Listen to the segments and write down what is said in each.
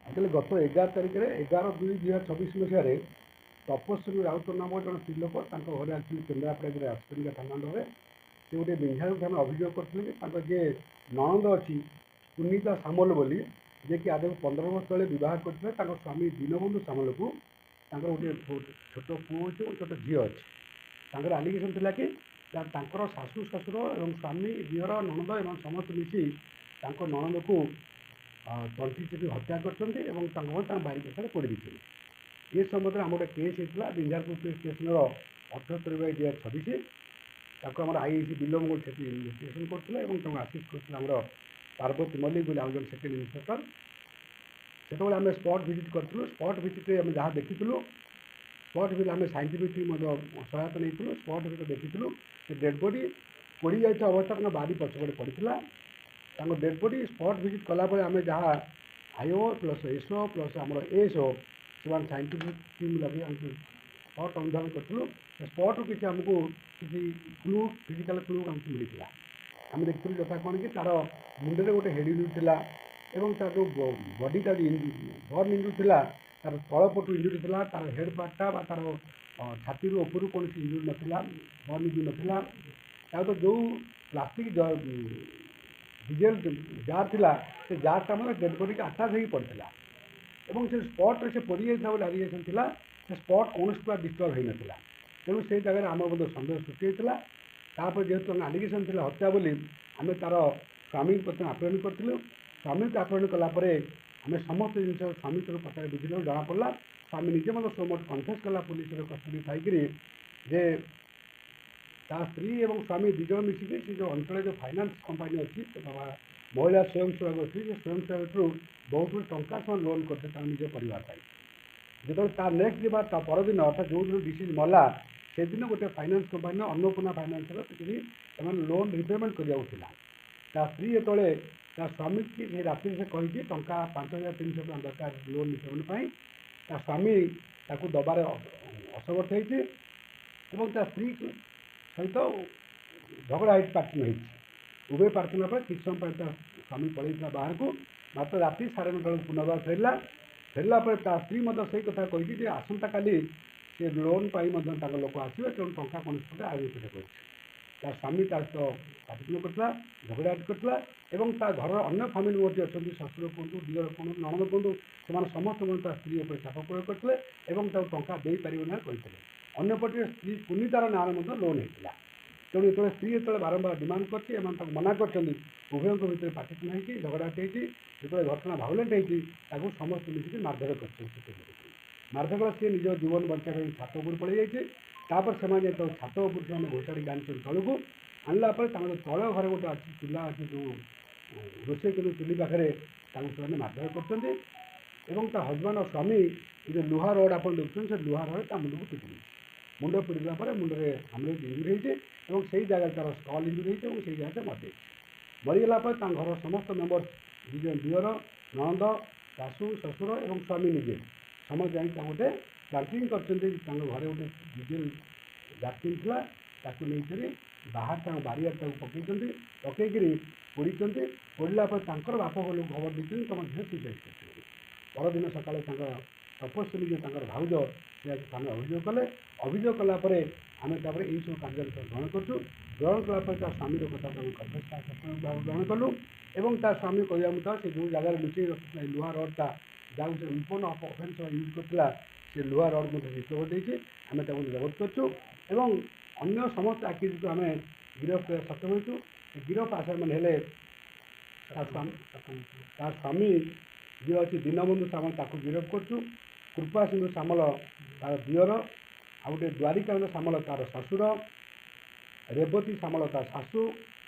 Actually ଗତ 11 ତାରିଖରେ 11/2/2024 ମସିହାରେ ତପସ୍ୱୀ ରାଉତ ନାମକ ଜଣେ ସ୍ତ୍ରୀ ଲୋକ ତାଙ୍କ ଘରେ ଆକ୍ଚୁଆଲି କେନ୍ଦ୍ରାପଡ଼ାରେ ଆସୁଛନ୍ତି ଥାନା ଅଣ୍ଡରରେ ସେ ଗୋଟେ ବିଂଝାରୁ ଥାନା ଅଭିଯୋଗ କରିଥିଲେ ଯେ ତାଙ୍କ ଯିଏ ନଣନ୍ଦ ଅଛି ସୁନିତା ସାମଲ ବୋଲି ଯିଏକି ଆଗକୁ 15 ବର୍ଷ ତଳେ ବିବାହ କରିଥିଲେ ତାଙ୍କ ସ୍ୱାମୀ ଦୀନବନ୍ଧୁ ସାମଲକୁ ତାଙ୍କର ଗୋଟେ ଛୋଟ ପୁଅ ଅଛି ଏବଂ ଛୋଟ ଝିଅ ଅଛି। ତାଙ୍କର ଆଲିଗେସନ୍ ଥିଲା କି ତାଙ୍କର ଶାଶୁ ଶ୍ୱଶୁର ଏବଂ ସ୍ୱାମୀ ଝିଅର ନଣନ୍ଦ ଏବଂ ସମସ୍ତେ ମିଶି ତାଙ୍କ ନଣନ୍ଦକୁ ତଣ୍ଟି ଚିପି ହତ୍ୟା କରିଛନ୍ତି ଏବଂ ତାଙ୍କ ବାରି ପାଖରେ ପୋଡ଼ି ଦେଇଛନ୍ତି। ଏ ସମ୍ବନ୍ଧରେ ଆମର ଗୋଟେ କେସ୍ ହେଇଥିଲା ବିଞ୍ଝାରପୁର ପୋଲିସ୍ ଷ୍ଟେସନର 78/2026। ତାକୁ ଆମର ଆଇଆଇସି ବିଲମଗୋଳ ସେଠି ଇନଭେଷ୍ଟିଗେସନ୍ କରୁଥିଲେ ଏବଂ ତାଙ୍କୁ ଆସିଷ୍ଟ କରୁଥିଲେ ଆମର ପାର୍ବତୀ ମଲ୍ଲିକ ବୋଲି ଆଉ ଜଣେ ସେକେଣ୍ଡ ଇନ୍ସପେକ୍ଟର। ସେତେବେଳେ ଆମେ ସ୍ପଟ୍ ଭିଜିଟ୍ କରିଥିଲୁ। ସ୍ପଟ୍ ଭିଜିଟ୍ରେ ଆମେ ଯାହା ଦେଖିଥିଲୁ, ସ୍ପଟ୍ ଭିଜିଟ୍ ଆମେ ସାଇଣ୍ଟିଫିକ୍ ମଧ୍ୟ ସହାୟତା ନେଇଥିଲୁ। ସ୍ପଟ୍ ଭିଜିଟ୍ ଦେଖିଥିଲୁ ସେ ଡେଡ୍ ବଡ଼ି ପୋଡ଼ି ଯାଇଥିବା ଅବସ୍ଥା ତାଙ୍କ ବାରି ପଛପଟେ ପଡ଼ିଥିଲା। ତାଙ୍କ ଡେଡ୍ ବଡ଼ି ସ୍ପଟ୍ ଭିଜିଟ୍ କଲାବେଳେ ଆମେ ଯାହା ଆଇଓ ପ୍ଲସ୍ ଏସ୍ଓ ପ୍ଲସ୍ ଆମର ଏଏସ୍ଓ ସେମାନେ ସାଇଣ୍ଟିଫିକ୍ ଟିମ୍ ଲଗାଇ ଆମେ ସ୍ପଟ୍ ଅନୁଧ୍ୟାନ କରିଥିଲୁ। ସ୍ପଟ୍ରୁ କିଛି ଆମକୁ କିଛି କ୍ଲୁ ଫିଜିକାଲ୍ କ୍ଲୁ ଆମକୁ ମିଳିଥିଲା। ଆମେ ଦେଖିଥିଲୁ ଯଥା କ'ଣ କି ତା'ର ମୁଣ୍ଡରେ ଗୋଟେ ହେଡ଼ ଇଞ୍ଜୁରି ଥିଲା ଏବଂ ତା'ର ଯେଉଁ ବଡ଼ିଟା ବର୍ନ ଇଞ୍ଜୁରି ଥିଲା ତା'ର ତଳପଟୁ ଇଞ୍ଜୁରି ଥିଲା। ତା'ର ହେଡ଼୍ ପାର୍ଟଟା ବା ତା'ର ଛାତିରୁ ଉପରୁ କୌଣସି ଇଞ୍ଜୁରି ନଥିଲା, ବର୍ନ ଇଞ୍ଜୁରି ନଥିଲା। ତା ତ ଯେଉଁ ପ୍ଲାଷ୍ଟିକ୍ ଡିଜେଲ ଜାର୍ ଥିଲା ସେ ଜାର୍ଟା ଆମର ଡେଡ୍ ବଡ଼ିକି ଆଟାଚ୍ ହେଇକି ପଡ଼ିଥିଲା ଏବଂ ସେ ସ୍ପଟ୍ରେ ସେ ପୋଡ଼ି ଯାଇଥିଲା ବୋଲି ଆଲିଗେସନ୍ ଥିଲା। ସେ ସ୍ପଟ୍ କୌଣସି ପ୍ରକାର ଡିଷ୍ଟର୍ବ ହୋଇନଥିଲା। ତେଣୁ ସେଇ ଜାଗାରେ ଆମର ମଧ୍ୟ ସନ୍ଦେହ ସୃଷ୍ଟି ହୋଇଥିଲା। ତାପରେ ଯେହେତୁ ଆମେ ଆଲିଗେସନ୍ ଥିଲା ହତ୍ୟା ବୋଲି ଆମେ ତା'ର ସ୍ୱାମୀକୁ ପ୍ରଥମେ ଆପ୍ରେଣ୍ଡ କରିଥିଲୁ। ସ୍ୱାମୀକୁ ଆପ୍ରେଣ୍ଡ କଲା ପରେ ଆମେ ସମସ୍ତ ଜିନିଷ ସ୍ୱାମୀ ଠାରୁ ପଚାରି ବୁଝିଲୁ, ଜଣାପଡ଼ିଲା ସ୍ୱାମୀ ନିଜେ ମଧ୍ୟ ସୋମଠୁ କନଫେସ୍ କଲା ପୁଲିସର କଷ୍ଟଡି ଥାଇକିରି ଯେ ତା ସ୍ତ୍ରୀ ଏବଂ ସ୍ୱାମୀ ଦୁଇ ଜଣ ମିଶିକି ସେ ଯେଉଁ ଅଞ୍ଚଳରେ ଯେଉଁ ଫାଇନାନ୍ସ କମ୍ପାନୀ ଅଛି ମହିଳା ସ୍ୱୟଂସେବକ ଅଛି, ସେ ସ୍ୱୟଂସେବକରୁ ବହୁତ ଗୁଡ଼ିଏ ଟଙ୍କା ସେମାନେ ଲୋନ୍ କରିଥିଲେ ତାଙ୍କ ନିଜ ପରିବାର ପାଇଁ। ଯେତେବେଳେ ତା ନେକ୍ସଟ ଡେ ବା ତା ପରଦିନ ଅର୍ଥାତ୍ ଯେଉଁଦିନ ଡିସିଜ୍ ମଲା ସେଦିନ ଗୋଟେ ଫାଇନାନ୍ସ କମ୍ପାନୀର ଅନ୍ନପୂର୍ଣ୍ଣା ଫାଇନାନ୍ସର ସେଠି ସେମାନେ ଲୋନ୍ ରିପେମେଣ୍ଟ କରିବାକୁ ଥିଲା। ତା ସ୍ତ୍ରୀ ଯେତେବେଳେ ତା ସ୍ୱାମୀକି ସେ ରାତିରେ ସେ କହିଛି ଟଙ୍କା 5,300 ଟଙ୍କା ଦରକାର ଲୋନ୍ ରିପେମେଣ୍ଟ ପାଇଁ, ତା ସ୍ୱାମୀ ତାକୁ ଦେବାରେ ଅସମର୍ଥ ହେଇଛି ଏବଂ ତା ସ୍ତ୍ରୀ ସହିତ ଝଗଡ଼ା ହେଇଛି, ପ୍ରାର୍ଥନା ହେଇଛି। ଉଭୟ ପ୍ରାର୍ଥନା ପରେ କିଛି ସମୟ ପାଇଁ ତା ସ୍ୱାମୀ ପଳେଇଥିଲା ବାହାରକୁ, ମାତ୍ର ରାତି 9:30 ବେଳକୁ ପୁନର୍ବାର ଫେରିଲା ପରେ ତା ସ୍ତ୍ରୀ ମଧ୍ୟ ସେଇ କଥା କହିଛି ଯେ ଆସନ୍ତାକାଲି ସେ ଲୋନ୍ ପାଇଁ ମଧ୍ୟ ତାଙ୍କ ଲୋକ ଆସିବେ, ତେଣୁ ଟଙ୍କା କୌଣସି ପ୍ରକାର ଆଗକୁ ପଇସା କରିଛି। ତା ସ୍ୱାମୀ ତା ସହିତ ପାଟିତୁଣ୍ଡ କରିଥିଲା, ଝଗଡ଼ା କରିଥିଲା ଏବଂ ତା ଘରର ଅନ୍ୟ ଫ୍ୟାମିଲି ମଧ୍ୟ ଅଛନ୍ତି, ଶ୍ୱଶୁର କୁହନ୍ତୁ, ଦିଅର କୁହନ୍ତୁ, ନଣନ୍ଦ କୁହନ୍ତୁ, ସେମାନେ ସମସ୍ତେ ମଧ୍ୟ ତା ସ୍ତ୍ରୀ ଉପରେ ଚାପ ପ୍ରୟୋଗ କରିଥିଲେ ଏବଂ ତାକୁ ଟଙ୍କା ଦେଇପାରିବେ ନାହିଁ କହିଥିଲେ। ଅନ୍ୟପଟେ ସ୍ତ୍ରୀ ପୁନିତାର ନାଁରେ ମଧ୍ୟ ଲୋନ୍ ହେଇଥିଲା। ତେଣୁ ଯେତେବେଳେ ସ୍ତ୍ରୀ ଯେତେବେଳେ ବାରମ୍ବାର ଡିମାଣ୍ଡ କରିଛି ଏମାନେ ତାକୁ ମନା କରିଛନ୍ତି, ଉଭୟଙ୍କ ଭିତରେ ପାଟିତୁଣ୍ଡ ହେଇଛି, ଝଗଡ଼ାଟି ହେଇଛି। ଯେତେବେଳେ ଘଟଣା ଭାଉଲେଣ୍ଟ ହେଇଛି ତାକୁ ସମସ୍ତେ ମିଶିକି ମାରଧର କରିଛନ୍ତି। ମାରଧର ସିଏ ନିଜ ଜୀବନ ବଞ୍ଚାଇବା ପାଇଁ ଛାତ ଉପରୁ ପଳେଇ ଯାଇଛି। ତାପରେ ସେମାନେ ଯେତେବେଳେ ଛାତ ଉପରୁ ସେମାନେ ଘୋଷାଡ଼ିକି ଆଣିଛନ୍ତି ତଳକୁ, ଆଣିଲା ପରେ ତାଙ୍କର ତଳ ଘରେ ଗୋଟେ ଅଛି ଚୁଲା ଅଛି, ଯେଉଁ ରୋଷେଇ କିନ୍ତୁ ଚୁଲି ପାଖରେ ତାଙ୍କୁ ସେମାନେ ମାରଧର କରିଛନ୍ତି ଏବଂ ତା ହଜବେଣ୍ଡ ସ୍ୱାମୀ ଯେଉଁ ଲୁହା ରଡ଼୍ ଆପଣ ଦେଖୁଛନ୍ତି ସେ ଲୁହା ରଡ଼୍ ତା ମୁଣ୍ଡକୁ ପିଟି ଦେଇଛି। ମୁଣ୍ଡ ପିଟିଲା ପରେ ମୁଣ୍ଡରେ ହାମରେଜ୍ ଇଞ୍ଜୁରି ହେଇଛି ଏବଂ ସେଇ ଜାଗାରେ ତା'ର ସ୍କଲ୍ ଇଞ୍ଜୁରି ହେଇଛି ଏବଂ ସେଇ ଜାଗାରେ ମରିଯାଇଛି। ମରିଗଲା ପରେ ତାଙ୍କ ଘରର ସମସ୍ତ ମେମ୍ବର, ଦିଅର, ନଣନ୍ଦ, ଶାଶୁ, ଶ୍ୱଶୁର ଏବଂ ସ୍ୱାମୀ ନିଜେ ସମସ୍ତେ ଯାଇକି ତାଙ୍କୁ ଗୋଟେ ପ୍ଲାଣ୍ଟିଂ କରିଛନ୍ତି। ତାଙ୍କ ଘରେ ଗୋଟେ ଡିଜେଲ ଜାର୍କିନ୍ ଥିଲା, ତାକୁ ନେଇକରି ବାହାରେ ତାଙ୍କ ବାରିଆରେ ତାକୁ ପକାଇଛନ୍ତି, ପକାଇକିରି ପୋଡ଼ିଛନ୍ତି। ପୋଡ଼ିଲା ପରେ ତାଙ୍କର ବାପ ଘରକୁ ଖବର ଦେଇଛନ୍ତି ତୁମ ଝିଅ ସୁସାଇଡ଼୍ କରିଛନ୍ତି। ପରଦିନ ସକାଳେ ତାଙ୍କ ତପସ୍ୱୀ ଯେ ତାଙ୍କର ଭାଉଜ ସେ ଆଜି ଥାନାରେ ଅଭିଯୋଗ କଲେ। ଅଭିଯୋଗ କଲା ପରେ ଆମେ ତାପରେ ଏହିସବୁ କାର୍ଯ୍ୟାନୁଷ୍ଠାନ ଗ୍ରହଣ କରୁଛୁ। ଗ୍ରହଣ କଲା ପରେ ତା ସ୍ୱାମୀର କଥାକୁ ଆମେ ଗ୍ରହଣ କଲୁ ଏବଂ ତା ସ୍ୱାମୀ କହିବା ମୁତାବକ ସେ ଯେଉଁ ଜାଗାରେ ଲୁଚେଇ ରଖିଥିଲା ଏ ଲୁହା ରଡ଼୍ଟା ଯାହାକୁ ସେ ୱିପନ୍ ଅଫ୍ ଅଫେନ୍ସ ୟୁଜ୍ କରିଥିଲା, ସେ ଲୁହା ରଡ଼୍ ମଧ୍ୟ ରିକଭର ଦେଇଛି। ଆମେ ତାକୁ ଜବତ କରିଛୁ ଏବଂ ଅନ୍ୟ ସମସ୍ତ ଆକ୍ୟୁଜକୁ ଆମେ ଗିରଫ କରିବା ସକ୍ଷମ ହୋଇଛୁ। ସେ ଗିରଫ ଆସାମୀମାନେ ହେଲେ ତା ସ୍ୱାମୀ ଯିଏ ଅଛି ଦୀନବନ୍ଧୁ ସାମଲ, ତାକୁ ଗିରଫ କରୁଛୁ। କୃପା ସିନ୍ଧୁ ସାମଲ ତା'ର ଦିଅର, ଆଉ ଗୋଟେ ଦ୍ୱାରିକାନ୍ତ ସାମଲ ତା'ର ଶ୍ୱଶୁର, ରେବତୀ ସାମଲ ତା ଶାଶୁ,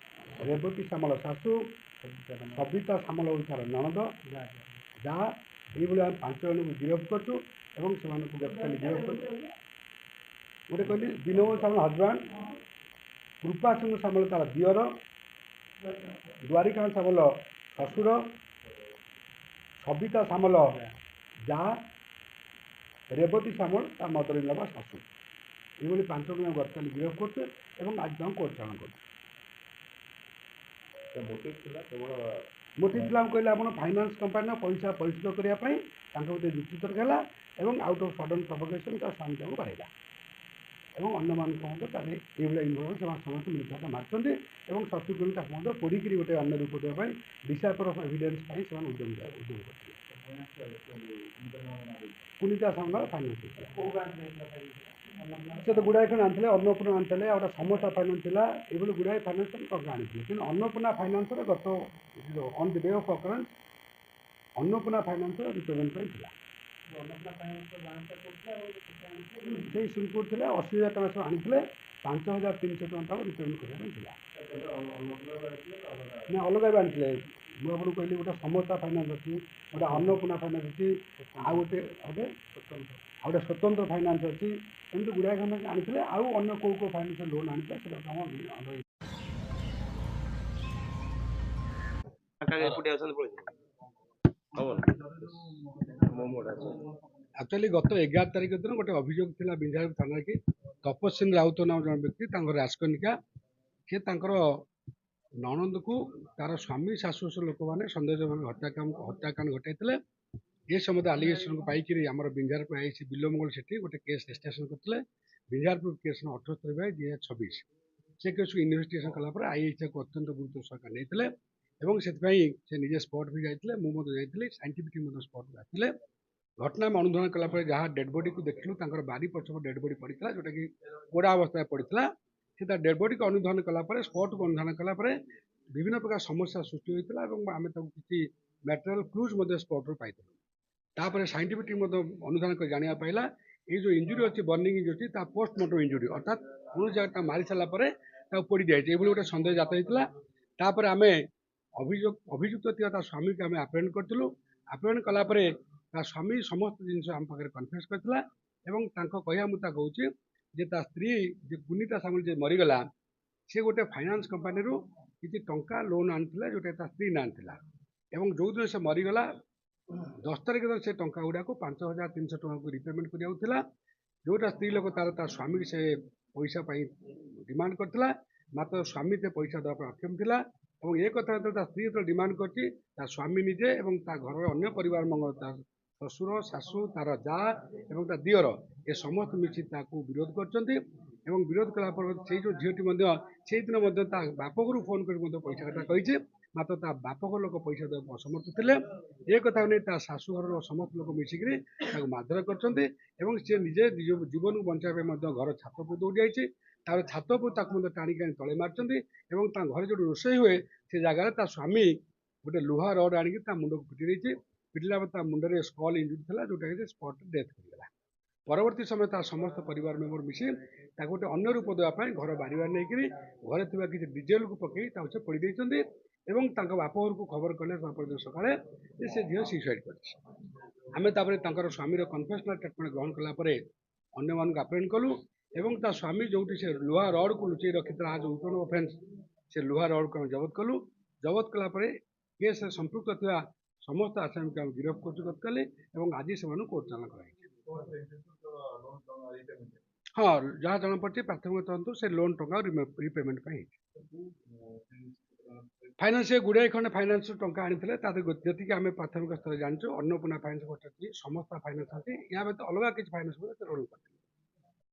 ରେବତୀ ସାମଲ ଶାଶୁ, ସବିତା ସାମଲ ହେଉଛି ତା'ର ନଣନ୍ଦ, ଯାହା ଏଇଭଳି ଆମେ 5 ଜଣଙ୍କୁ ଗିରଫ କରୁଛୁ ଏବଂ ସେମାନଙ୍କୁ ଗତକାଲି ଗିରଫ କରୁଛୁ। ଗୋଟେ କହିଲି ଦୀନବନ୍ଧୁ ସାମଲ ହଜବ୍ୟାଣ୍ଡ, କୃପା ସିନ୍ଧୁ ସାମଲ ତା'ର ଦିଅର, ଦ୍ୱାରିକାନ୍ତ ସାମଲ ଶ୍ୱଶୁର, ସବିତା ସାମଲ ଯାହା, ରେବତୀ ସାମଲ ତା ମଦର ଇନ୍ ଲ ବା ଶାଶୁ। ଏଇଭଳି 5 ଜଣଙ୍କୁ ଆମେ ଗତକାଲି ଗିରଫ କରୁଛୁ ଏବଂ ଆଜି ତାଙ୍କୁ କୋର୍ଟ ଚାଲାଣ କରୁଛୁ। ମୋଟିଭ୍ ଥିଲା କେବଳ ମୋଟିଭ୍ ଥିଲା କହିଲେ ଆପଣ ଫାଇନାନ୍ସ କମ୍ପାନୀର ପଇସା ପରିଶୋଧ କରିବା ପାଇଁ ତାଙ୍କ ଭିତରେ ଯୁକ୍ତିତର୍କ ହେଲା ଏବଂ ଆଉଟ୍ ଅଫ୍ ସଡନ୍ ପ୍ରଭୋକେସନ୍ ତା ସ୍ୱାମୀକୁ ବାହାରିଲା ଏବଂ ଅନ୍ୟମାନଙ୍କ ମଧ୍ୟ ତାହେଲେ ଏଇଭଳିଆ ଇନଫର୍ମେସନ୍ ସେମାନେ ସମସ୍ତେ ମିଳିତ ମାରିଛନ୍ତି ଏବଂ ସବସିକ୍ୱେଣ୍ଟ ତାକୁ ମଧ୍ୟ ପୋଡ଼ିକିରି ଗୋଟେ ଅନ୍ୟ ରୂପ ଦେବା ପାଇଁ ଡିସାଇପର ଅଫ୍ ଏଭିଡେନ୍ସ ପାଇଁ ସେମାନେ ଉଦ୍ୟମ କରିଥିଲେ। ପୁନିତା ସାମନାର ଫାଇନାନ୍ସ ସେ ତ ଗୁଡ଼ାଏ ଖଣ୍ଡ ଆଣିଥିଲେ, ଅନ୍ନପୂର୍ଣ୍ଣା ଆଣିଥିଲେ, ଆଉ ଗୋଟେ ସମତା ଫାଇନାନ୍ସ ଥିଲା, ଏଇଭଳି ଗୁଡ଼ାଏ ଫାଇନାନ୍ସ ଟଙ୍କା ଆଣିଥିଲେ। କିନ୍ତୁ ଅନ୍ନପୂର୍ଣ୍ଣା ଫାଇନାନ୍ସରେ ଗତ on the day of occurrence Annapurna ଫାଇନାନ୍ସର ରିପେମେଣ୍ଟ ପାଇଁ ଥିଲା। ସେଇ ସିମ୍ପୁଲ ଥିଲେ 80,000 ଟଙ୍କା ସବୁ ଆଣିଥିଲେ, 5,300 ଟଙ୍କା ତାକୁ ରିପେମେଣ୍ଟ କରିବା ପାଇଁ ଥିଲା। ନା ଅଲଗା ବି ଆଣିଥିଲେ। ମୁଁ ଆପଣଙ୍କୁ କହିଲି ଗୋଟେ ସମତା ଫାଇନାନ୍ସ ଅଛି, ଗୋଟେ ଅନ୍ନପୂର୍ଣ୍ଣା ଫାଇନାନ୍ସ ଅଛି, ଆଉ ଗୋଟେ ସ୍ୱତନ୍ତ୍ର ଫାଇନାନ୍ସ ଅଛି। ଏମିତି ଗୁଡ଼ାଏ ଖଣ୍ଡ ଆଣିଥିଲେ। ଆଉ ଅନ୍ୟ କେଉଁ ଫାଇନାନ୍ସିଆଲ ଲୋନ୍ ଆଣିଥିଲେ ସେଟା କାମ ଆକ୍ଚୁଆଲି ଗତ 11 ତାରିଖ ଦିନ ଗୋଟେ ଅଭିଯୋଗ ଥିଲା ବିଞ୍ଝାରପୁର ଥାନାରେ କି ତପସ୍ୱିନୀ ରାଉତ ନାମ ଜଣେ ବ୍ୟକ୍ତି ତାଙ୍କର ରାଜକନିକା ସେ ତାଙ୍କର ନଣନ୍ଦକୁ ତାର ସ୍ୱାମୀ ଶାଶୁ ଲୋକମାନେ ସନ୍ଦେହଜନକ ହତ୍ୟାକାଣ୍ଡ ଘଟାଇଥିଲେ। ଏ ସମୟରେ ଆଲିଗେସନକୁ ପାଇକିରି ଆମର ବିଞ୍ଝାରପୁର ଆଇସି ବିଲୋମଙ୍ଗଳ ସେଠି ଗୋଟେ କେସ୍ ରେଜିଷ୍ଟ୍ରେସନ କରିଥିଲେ। ବିଞ୍ଝାରପୁର କେସ୍ 78/2026 ସେ କେସ୍କୁ ଇନଭେଷ୍ଟିଗେସନ କଲା ପରେ ଆଇଏସି ତାକୁ ଅତ୍ୟନ୍ତ ଗୁରୁତ୍ୱ ସହକାରେ ନେଇଥିଲେ ଏବଂ ସେଥିପାଇଁ ସେ ନିଜେ ସ୍ପଟ୍ ବି ଯାଇଥିଲେ, ମୁଁ ମଧ୍ୟ ଯାଇଥିଲି, ସାଇଣ୍ଟିଫିକ୍ ଟିମ୍ ମଧ୍ୟ ସ୍ପଟ୍କୁ ଆସିଥିଲେ। ଘଟଣା ଆମେ ଅନୁଧ୍ୟାନ କଲା ପରେ ଯାହା ଡେଡ୍ ବଡିକୁ ଦେଖିଲୁ ତାଙ୍କର ବାରି ପଛପଟେ ଡେଡ୍ ବଡି ପଡ଼ିଥିଲା, ଯୋଉଟାକି ପୋଡ଼ା ଅବସ୍ଥାରେ ପଡ଼ିଥିଲା। ସେ ତା ଡେଡ୍ ବଡିକୁ ଅନୁଧ୍ୟାନ କଲା ପରେ ସ୍ପଟ୍କୁ ଅନୁଧ୍ୟାନ କଲା ପରେ ବିଭିନ୍ନ ପ୍ରକାର ସମସ୍ୟା ସୃଷ୍ଟି ହୋଇଥିଲା ଏବଂ ଆମେ ତାକୁ କିଛି ମ୍ୟାଟେରିଆଲ କ୍ଲୁଜ୍ ମଧ୍ୟ ସ୍ପଟ୍ରୁ ପାଇଥିଲୁ। ତାପରେ ସାଇଣ୍ଟିଫିକ୍ ଟିମ୍ ମଧ୍ୟ ଅନୁଧ୍ୟାନ କରି ଜାଣିବା ପାଇଲା ଏଇ ଯେଉଁ ଇଞ୍ଜୁରି ଅଛି, ବର୍ଣ୍ଣିଂ ଇଞ୍ଜୁରି ଅଛି, ତା ପୋଷ୍ଟମର୍ଟମ୍ ଇଞ୍ଜୁରି, ଅର୍ଥାତ୍ କୌଣସି ଜାଗା ତାକୁ ମାରି ସାରିଲା ପରେ ତାକୁ ପୋଡ଼ି ଦିଆଯାଇଛି, ଏଭଳି ଗୋଟେ ସନ୍ଦେହ ଜାତ ହେଇଥିଲା। ତାପରେ ଆମେ ଅଭିଯୁକ୍ତ ଥିବା ତା ସ୍ୱାମୀକୁ ଆମେ ଆପ୍ରେହେଣ୍ଡ କରିଥିଲୁ। ଆପ୍ରେହେଣ୍ଡ କଲା ପରେ ତା ସ୍ୱାମୀ ସମସ୍ତ ଜିନିଷ ଆମ ପାଖରେ କନଫେସ୍ କରିଥିଲା ଏବଂ ତାଙ୍କ କହିବା ମୁତାବକ କହୁଛି ଯେ ତା ସ୍ତ୍ରୀ ଯେ ପୁନିତା ସାମଲ ଯେ ମରିଗଲା ସେ ଗୋଟେ ଫାଇନାନ୍ସ କମ୍ପାନୀରୁ କିଛି ଟଙ୍କା ଲୋନ୍ ଆଣିଥିଲା ଯୋଉଟା ତା ସ୍ତ୍ରୀ ନାଁ ଥିଲା ଏବଂ ଯୋଉଦିନ ସେ ମରିଗଲା 10 ତାରିଖ ଦିନ ସେ ଟଙ୍କା ଗୁଡ଼ାକୁ 5,300 ଟଙ୍କାକୁ ରିପେମେଣ୍ଟ କରିବାକୁ ଥିଲା, ଯୋଉଟା ସ୍ତ୍ରୀ ଲୋକ ତାର ତା ସ୍ୱାମୀ ସେ ପଇସା ପାଇଁ ଡିମାଣ୍ଡ କରିଥିଲା, ମାତ୍ର ସ୍ୱାମୀ ସେ ପଇସା ଦେବା ପାଇଁ ଅକ୍ଷମ ଥିଲା ଏବଂ ଏ କଥା ଯେତେବେଳେ ତା ସ୍ତ୍ରୀ ଯେତେବେଳେ ଡିମାଣ୍ଡ କରିଛି ତା ସ୍ୱାମୀ ନିଜେ ଏବଂ ତା ଘରର ଅନ୍ୟ ପରିବାର ମଙ୍ଗଳ ତା ଶ୍ୱଶୁର ଶାଶୁ ତାର ଯା ଏବଂ ତା ଦିଅର ଏ ସମସ୍ତେ ମିଶି ତାକୁ ବିରୋଧ କରିଛନ୍ତି ଏବଂ ବିରୋଧ କଲା ପରେ ସେଇ ଯେଉଁ ଝିଅଟି ମଧ୍ୟ ସେଇଦିନ ମଧ୍ୟ ତା ବାପ ଘରୁ ଫୋନ୍ କରି ମଧ୍ୟ ପଇସା କଥା କହିଛି, ମାତ୍ର ତା ବାପ ଘର ଲୋକ ପଇସା ଦେବାକୁ ଅସମର୍ଥ ଥିଲେ। ଏ କଥାକୁ ନେଇ ତା ଶାଶୁଘରର ସମସ୍ତ ଲୋକ ମିଶିକିରି ତାକୁ ମାରଧର କରିଛନ୍ତି ଏବଂ ସେ ନିଜେ ଜୀବନକୁ ବଞ୍ଚାଇବା ପାଇଁ ମଧ୍ୟ ଘର ଛାତ ଉପରୁ ଦୌଡ଼ି ଯାଇଛି। ତାପରେ ଛାତ ଉପରୁ ତାକୁ ମଧ୍ୟ ଟାଣିକି ଆଣି ତଳେ ମାରିଛନ୍ତି ଏବଂ ତା ଘରେ ଯୋଉଠି ରୋଷେଇ ହୁଏ ସେ ଜାଗାରେ ତା ସ୍ୱାମୀ ଗୋଟେ ଲୁହା ରଡ୍ ଆଣିକି ତା ମୁଣ୍ଡକୁ ପିଟି ଦେଇଛି। ପିଟିଲା ପରେ ତା ମୁଣ୍ଡରେ ସ୍କଲ୍ ଇଞ୍ଜୁରି ଥିଲା, ଯୋଉଟାକି ସେ ସ୍ପଟ୍ରେ ଡେଥ୍ କରିଗଲା। ପରବର୍ତ୍ତୀ ସମୟରେ ତା ସମସ୍ତ ପରିବାର ମେମ୍ବର ମିଶି ତାକୁ ଗୋଟେ ଅନ୍ୟ ରୂପ ଦେବା ପାଇଁ ଘର ବାରିବାର ନେଇକରି ଘରେ ଥିବା କିଛି ଡିଜେଲକୁ ପକେଇ ତାକୁ ସେ ପୋଡ଼ି ଦେଇଛନ୍ତି ଏବଂ ତାଙ୍କ ବାପ ଘରକୁ ଖବର କଲେ ପରଦିନ ସକାଳେ ଯେ ସେ ଝିଅ ସୁଇସାଇଡ୍ କରିଛି। ଆମେ ତାପରେ ତାଙ୍କର ସ୍ୱାମୀର କନଫେସନାଲ ଟ୍ରିଟମେଣ୍ଟ ଗ୍ରହଣ କଲା ପରେ ଅନ୍ୟମାନଙ୍କୁ ଆପ୍ରେହେଣ୍ଡ କଲୁ ଏବଂ ତା ସ୍ୱାମୀ ଯୋଉଠି ସେ ଲୁହା ରଡ୍କୁ ଲୁଚେଇ ରଖିଥିଲା ଆଜ ୱେପନ୍ ଅଫ୍ ଅଫେନ୍ସ ସେ ଲୁହା ରଡ୍କୁ ଆମେ ଜବତ କଲୁ। ଜବତ କଲା ପରେ କେସ୍ରେ ସମ୍ପୃକ୍ତ ଥିବା ସମସ୍ତ ଆସାମୀକୁ ଆମେ ଗିରଫ କରୁଛୁ ଗତକାଲି ଏବଂ ଆଜି ସେମାନଙ୍କୁ କୋର୍ଟ ଚାଲାଣ କରାଯାଇଛି। ହଁ, ଯାହା ଜଣାପଡ଼ିଛି ପ୍ରାଥମିକ ତଦନ୍ତ ସେ ଲୋନ୍ ଟଙ୍କା ରିପେମେଣ୍ଟ ପାଇଁ ହେଇଛି। ଫାଇନାନ୍ସ ଗୁଡ଼ାଏ ଖଣ୍ଡେ ଫାଇନାନ୍ସ ଟଙ୍କା ଆଣିଥିଲେ, ତା ଯେତିକି ଆମେ ପ୍ରାଥମିକ ସ୍ତରରେ ଜାଣିଛୁ ଅନ୍ନପୂର୍ଣ୍ଣା ଫାଇନାନ୍ସ ଗୋଟେ ଅଛି, ସମସ୍ତ ଫାଇନାନ୍ସ ଅଛି, ଏହା ବ୍ୟତୀତ ଅଲଗା କିଛି ଫାଇନାନ୍ସ ମଧ୍ୟ ରୋଲ୍ କରିଥିଲେ।